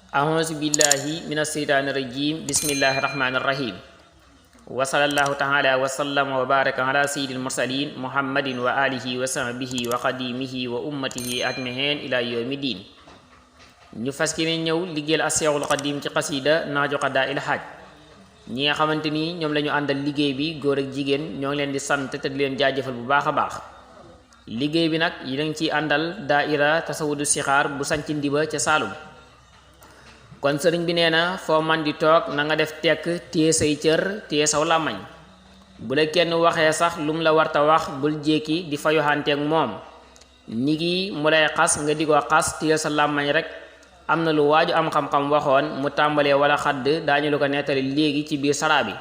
أعوذ بالله من الشيطان الرجيم بسم الله الرحمن الرحيم وصلى الله تعالى وسلم وبارك على سيد المرسلين محمد وآله وصحبه وخديمه وأمته أجمعين إلى يوم الدين ñu fas yéene ñëw liggéeyal As-Seexul Xadiim ci xasida Naaju Qadaa'il Haaj ñi nga xamante ni ñoom la ñu àndal liggéey bi góor ak jigéen ñoo ngi leen di sant te di leen jaajëfal bu baax a baax liggéey bi nag yi dañ ciy àndal daaira tasawudu sixaar bu sanc ndiba ca Saalum kon sëriñ bi nee na foo man di toog na nga def tekk téye say cër téye saw làmmañ bu la kenn waxee sax lum la warta wax bul jékki di fa yoxanteeg moom ni gi mu lay xas nga di ko xas téye sa làmmañ rek am na lu waaju am xam-xam waxoon mu tàmbalee wala xadd daañu lu ko nettali léegi ci biir saraa bi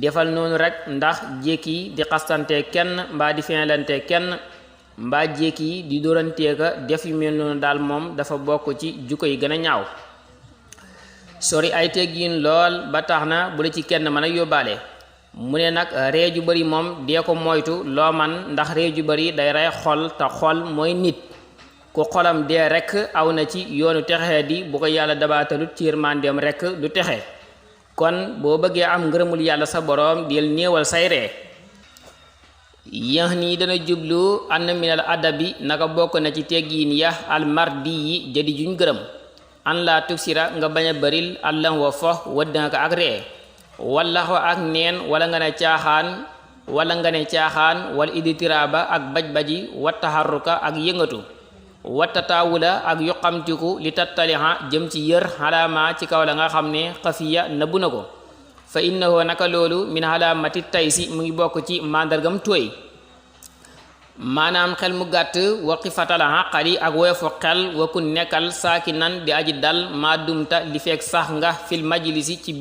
defal noonu rek ndax jékki di xastante kenn mbaa di fenlante kenn mbaa jékki di dóoranteeka def yu mel noonu daal moom dafa bokk ci jukko yi gën a ñaaw sori ay teggiin lool ba tax na bu la ci kenn mën a yóbbaale mu ne nag ree ju bari moom dee ko moytu loo man ndax ree ju bari day rey xol te xol mooy nit ku xolam dee rekk aw na ci yoonu texee di bu ko yàlla dabaatalut ci yërmandeem rekk du texe kon boo bëggee am ngërëmul yàlla sa boroom del néewal say ree yax nii dana jublu ann minal adabi naka bokk na ci teggiin ya almardi yi jadi juñ gërëm an laa tuksira nga bañ a baril allam wa fo wëddnaka ak ree wala xo ak neen wala nga ne caaxaan wala iditiraaba ak baj-baji wa taxarruka ak yëngatu watta taawula ak yuqamtiku li tattaliha jëm ci yër xalaama ci kaw la nga xam ne xafiya nëbbu na ko fa innahu naka loolu min xalaamati taysi mu ngi bokk ci màndargam tooy maanaam xel mu gàtt waqi fatala xaqali ak woyofu xel wa ku nekkal saaki nan di aji dal maa dumta li fekk sax nga fil majlisi ci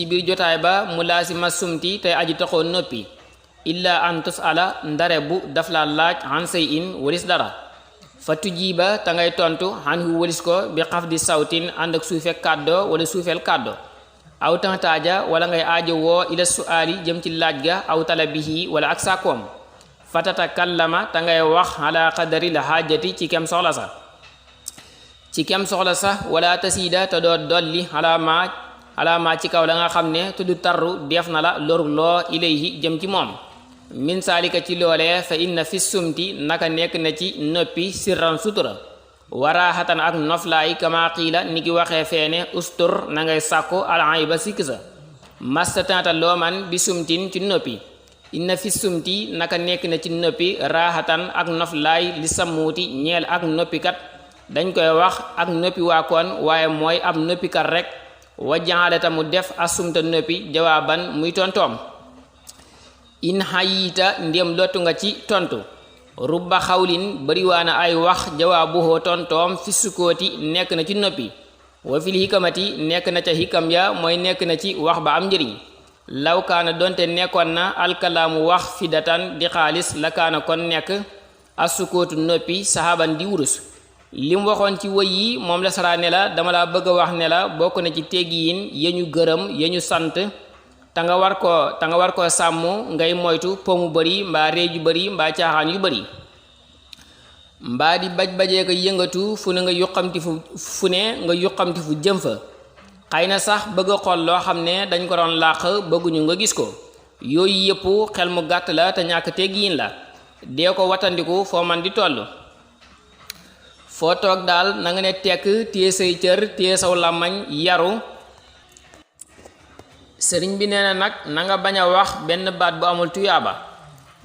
biir jotaay ba mu laasima sumti tey aji taxoo noppi illa an tusala ndare bu daf la laaj an say in walis dara fa tujiba ta ngay tontu anhu walis ko bi xaf di sawtin ànd ak suufe kàddo wala suufeel kàddo aw taxtaaja wala ngay aajo woo ila suaali jëm ci laaj ga aw talabihi wala ak saakoom fa tatakallama ta ngay wax ala qadari la xaajati ci kem soxla sa wala tasiida te doo dolli alaama ci kaw la nga xam ne tuddu tarru def na la loru loo ilayhi jëm ci moom min saalika ci loolee fa inna fi sumti naka nekk na ci noppi sirran sutura waraaxatan ak noflaay kama xiila ni ki waxee feene ustur na ngay sàkku alay ba sikk sa mastatanta looman bi sumtin ci noppi inna fi sumti naka nekk na ci noppi raaxatan ak noflaay li sammuuti ñeel ak noppikat dañ koy wax ak noppi waakoon waaye mooy ab noppikat rek wa jaxaleta mu def asumta noppi jawaaban muy tontoom in xayita ndéem lottu nga ci tontu rubba xawlin bariwaana ay wax jawaabuhoo tontoom fi sukkooti nekk na ci noppi wa fil hikamati nekk na ca hikam ya mooy nekk na ci wax ba am njëriñ law kaana donte nekkoon na alkalaamu wax fidatan di xaalis la kaana kon nekk asukootu noppi sahaban di wurus lim waxoon ci wëy yi moom la saraa ne la dama la bëgg a wax ne la bokk na ci teggiin ya ñu gërëm ya ñu sant ta nga war koo sàmm ngay moytu po mu bari mbaa ree ju bari mbaa caaxaan yu bari mbaa di baj-bajee ko yëngatu fu ne nga yuqamti fu jëm fa xëy na sax bëgg a xool loo xam ne dañ ko doon làq bëgguñu nga gis ko yooyu yëpp xel mu gàtt la te ñàkk teggiin la dee ko watandiku foo man di toll foo toog daal na nga ne tekk téye say cër téye saw làmmañ yaru sëriñ bi nee na nag na nga bañ a wax benn baat bu amul tuyaaba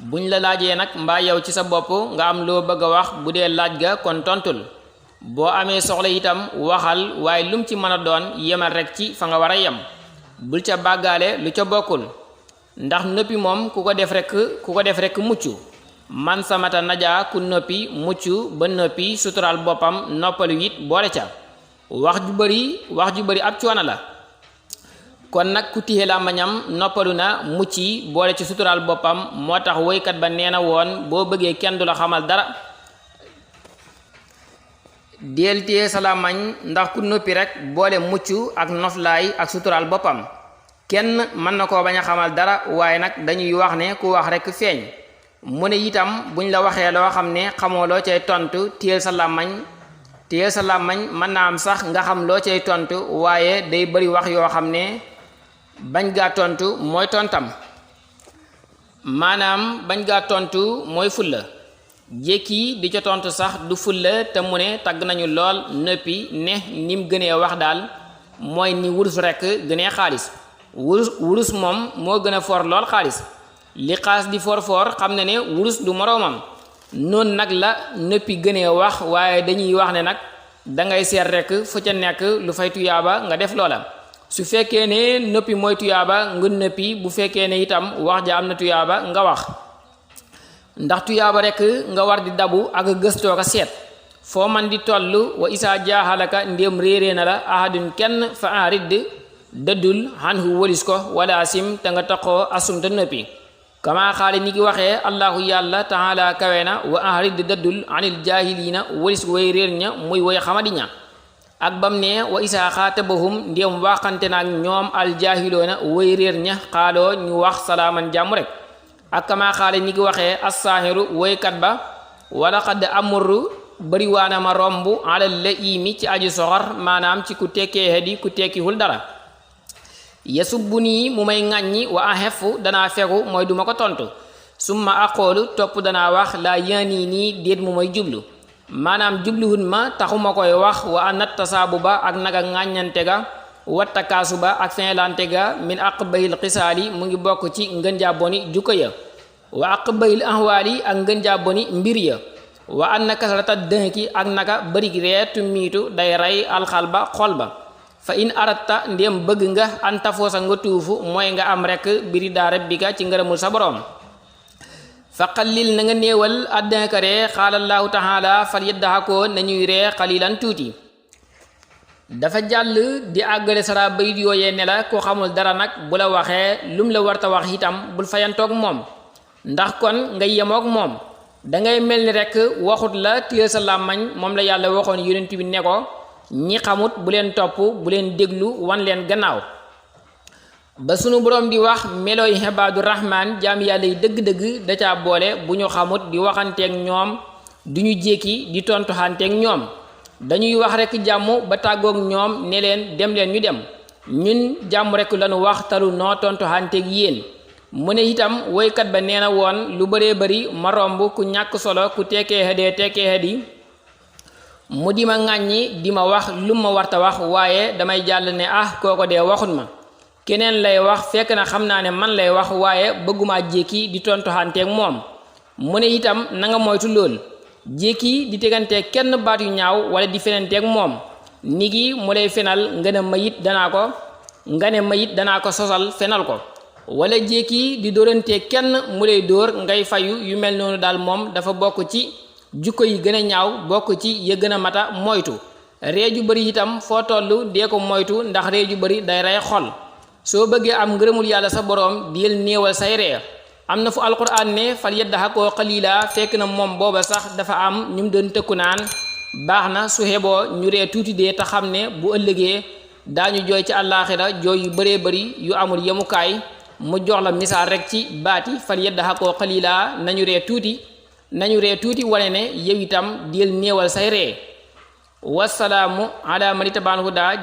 buñ la laajee nag mbaa yow ci sa bopp nga am loo bëgg a wax bu dee laaj ga kon tontul boo amee soxla itam waxal waaye lum ci mën a doon yemal rek ci fa nga war a yem bul ca bàggaale lu ca bokkul ndax noppi moom ku ko def rek mucc man samata najaa ku noppi mucc ba noppi suturaal boppam noppalu it boole ca wax ju bari ab coono la kon nag ku téye làmmiñam noppalu na mucc boole ci suturaal boppam moo tax woykat ba nee na woon boo bëggee kenn du la xamal dara del téye sa làmmiñ ndax ku noppi rek boole mucc ak noflaay ak suturaal boppam kenn mën na koo bañ a xamal dara waaye nag dañuy wax ne ku wax rek feeñ mu ne itam buñ la waxee loo xam ne xamoo loo cay tontu téyel sa làmmañ téye sa làmmañ mën naa am sax nga xam loo cay tontu waaye day bari wax yoo xam ne bañ gaa tontu mooy tontam maanaam bañ gaa tontu mooy fulla jékki di ca tontu sax du fulla te mu ne tagg nañu lool nëppi ne nim gënee wax daal mooy ni wurus rekk gënee xaalis wurus moom moo gën a for lool xaalis li xaalis di for xam ne ne wurus du moroomam noonu nag la nëppi gënee wax waaye dañuy wax ne nag dangay seet rekk fu ca nekk lu fay tuyaaba nga def loola su fekkee ne nëppi mooy tuyaaba nga nëppi bu fekkee ne itam wax ja am na tuyaaba nga wax ndax tuyaaba rekk nga war di dabu ak gëstoo ko seet foo man di toll wa isaa jaaxalaka ndéem réerée na la ahadun kenn fa arid dëddul xanhu walis ko wala sim te nga taxoo asum te nëppi kama xaali ni ki waxee allahu yàlla taala kawe na wa arid dëddul anil jaahiliina walis way réer ña muy way xamadi ña ak bam ne wa isaa xaatabahum ndéem waxante naak ñoom aljaahiloona way réer ña xaaloo ñu wax salaaman jàmm rek ak kama xaale ni ki waxee assaahiru woykat ba wala xadd amuru bari waana ma romb alal la imi ci aju soxor maanaam ci ku tekkee hedi ku tekkihul dara yasubbu nii mu may ŋàññi wa axefu danaa fegu mooy duma ko tontu summa aqoolu topp danaa wax laa yaanii nii déet mu may jublu maanaam jubluhun ma taxuma koy wax wa anat tasaabu ba ak naga ŋàññante ga wattakaasu ba ak finlante ga min aqbayil xisaali mu ngi bokk ci ngën jaa boni jukka ya wa aqbayil ahwaali ak ngën jaa boni mbir ya wa anna kasrata dënki ak naka bërig reetu miitu day rey alxal ba xol ba fa in aratta ndéem bëgg nga an tafoosa nga tuufu mooy nga am rekk biri daa rabbika ci ngërëmul sa boroom fa xallil na nga néewal addinka ree xaalallaahu taala fal yeddaxakoo nañuy ree xalilan tuuti dafa jàll di àggale sara bayit yooyee ne la ko xamul dara nag bu la waxee lum la warta wax itam bul fayantoog moom ndax kon nga yemoog moom dangay mel ni rekk waxut la téye sa làmmañ moom la yàlla waxoon yonent bi ne ko ñi xamut bu leen topp bu leen déglu wan leen gannaaw ba sunu boroom di wax melooy ibaadu rahmaan jaam yàlla yi dëgg-dëgg da caa boole bu ñu xamut di waxanteeg ñoom du ñu jékki di tontuxanteeg ñoom dañuy wax rekk jàmm ba tàggoog ñoom ne leen dem leen ñu dem ñun jàmm rekk lañu wax talu noo tontuxanteeg yéen mu ne itam woykat ba nee na woon lu bëree bëri ma romb ku ñàkk solo ku tekkee xedi mu di ma ŋàññi di ma wax lu ma warta wax waaye damay jàll ne kooko dee waxut ma keneen lay wax fekk na xam naa ne man lay wax waaye bëgguma jékki di tontuxanteeg moom mu ne itam na nga moytu lool jékki di teganteeg kenn baat yu ñaaw wala di fenanteeg moom nigi mu lay fenal nga ne mayit danaa ko sosal fenal ko wala jékki di dóoranteeg kenn mu lay dóor ngay fayu yu mel noonu daal moom dafa bokk ci jukko yi gën a ñaaw bokk ci ya gën a mata moytu ree ju bëri itam foo toll dee ko moytu ndax ree ju bëri day rey xol soo bëggee am ngërëmul yàlla sa boroom diyel néewal say ree am na fu alquran ne fal yaddaxakoo xaliila fekk na moom booba sax dafa am ñu mu doon tëkku naan baax na su xeboo ñu ree tuuti dee te xam ne bu ëllëgee daañu jooy ci àllaaxira jooy yu bëree bëri yu amul yemukaay mu jox la misaal rek ci baati fal yaddaxakoo xaliila nañu ree tuuti wane ne yow itam diyel néewal say ree wasalaamu ala man ittabaal hudaa